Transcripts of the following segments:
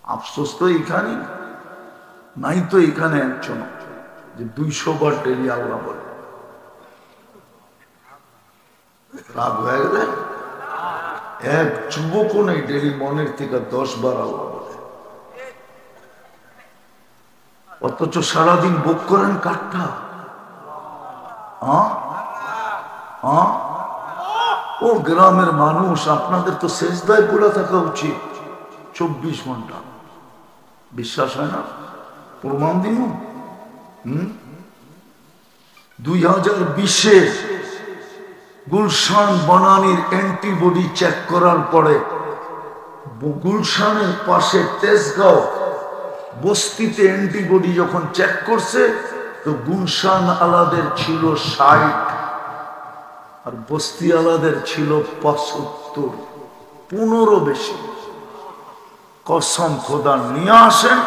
আফসোস তো এখানে নাই, তো এখানে একজন যে 200 বার ডেলি আল্লাহ বলে। রাগ হয়ে গেলে এক যুবকও নেই ডেলি মনের থেকে 10 বার আল্লাহ বলে, অথচ সারাদিন ভোগ করেন কাঠটা। ও গ্রামের মানুষ, আপনাদের তো সেজদায় পড়ে থাকা উচিত 24 ঘন্টা। বিশ্বাস হয় না? প্রমাণ দিন। 2020-এ গুলশান বনানীর অ্যান্টিবডি চেক করার পরে গুলশানের পাশে তেজগাঁও বস্তিতে অ্যান্টিবডি যখন চেক করছে, তো গুলশান আলাদের ছিল 60 আর বস্তি আলাদের ছিল 75, 15 বেশি। কসম খোদা, নিয়ে আসেন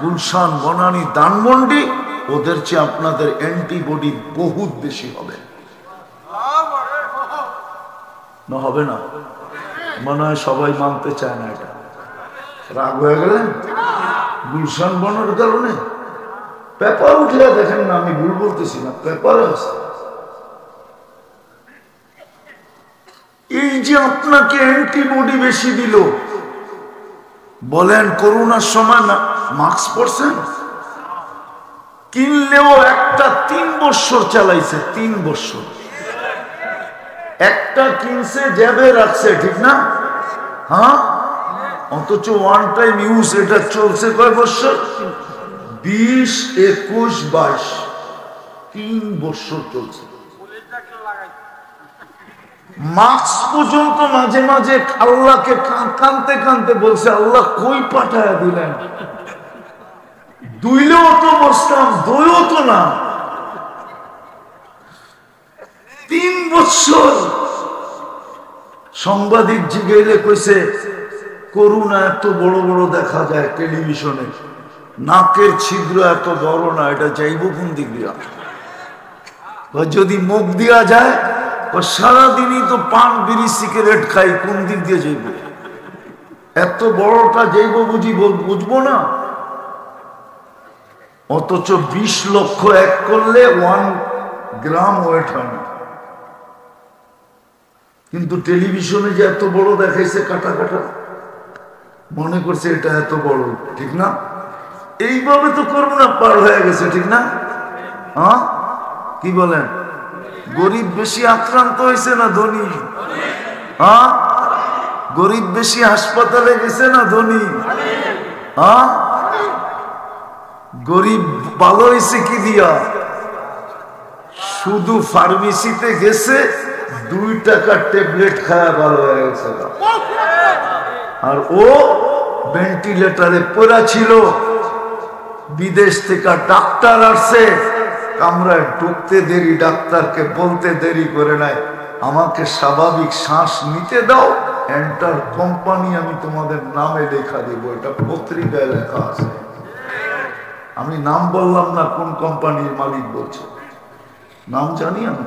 গুলশান বনানী ধানমন্ডি, ওদের চেয়ে আপনাদের অ্যান্টিবডি বহুত বেশি হবে। না হবে না? মনে হয় সবাই মানতে চায় না। এটা রাগ হয়ে গেলেন গুলশান বনার কারণে? পেপার উঠে দেখেন না, আমি ভুল বলতেছি না, পেপারে আছে। এই যে আপনাকে অ্যান্টিবডি বেশি দিল, বলেন করোনার সময় না মাস্ক পরছেন? কিনলেও একটা 3 বছর চালাইছে, 3 বছর। একটা কিনছে জ্যাবে রাখছে, ঠিক না? হ্যাঁ, অথচ ওয়ান টাইম ইউজ এটা চলছে কয় বছর? 20, 21, 22, 3 বছর চলছে। মাস্ক পর্যন্ত মাঝে মাঝে আল্লাহকে কানতে কানতে বলছে, আল্লাহ কই পাঠায় দিলেন? দুইলেও তো বসতাম, দইও তো না। 3 বছর। সাংবাদিক জিজ্ঞেলে কইছে, করোনা এত বড় বড় দেখা যায় টেলিভিশনে, নাকের ছিদ্র এত বড় না, এটা যাইব কোন দিক দিয়া? যদি মুখ দিয়া যায়, সারাদিনই তো পান বিড়ি সিগারেট খাই, কোন দিক দিয়ে যাইব? এত বড়টা যাইব বুঝবো না? অথচ 20 লক্ষ এক করলে 1 গ্রাম ওয়েট হয় না। কিন্তু টেলিভিশনে যে এত বড় দেখাইছে কাটা কাটা, মনে করছে এটা এত বড়, ঠিক না? এইভাবে তো করোনা পার হয়ে গেছে, ঠিক না? হ্যাঁ, কি বলেন? গরিব বেশি আক্রান্ত হয়েছে না ধনী? হ্যাঁ, গরিব বেশি হাসপাতালে গেছে না ধনী? হ্যাঁ, গরিব ভালো হয়েছে কি দিয়া? শুধু ফার্মেসিতে গেছে, 2 টাকার ট্যাবলেট খায়া ভালো হয়ে গেছে। আর ও ভেন্টিলেটরে পড়া ছিল, বিদেশ থেকে ডাক্তার আসছে, কামরায় ঢুকতে দেরি, ডাক্তারকে বলতে দেরি করে নাই, আমাকে স্বাভাবিক শ্বাস নিতে দাও, এন্টার কোম্পানি আমি তোমাদের নামে লেখা দিব, এটা পত্রিকায় লেখা আছে। আমি নাম বললাম না, কোন কোম্পানির মালিক বলছে, নাম জানি আমি।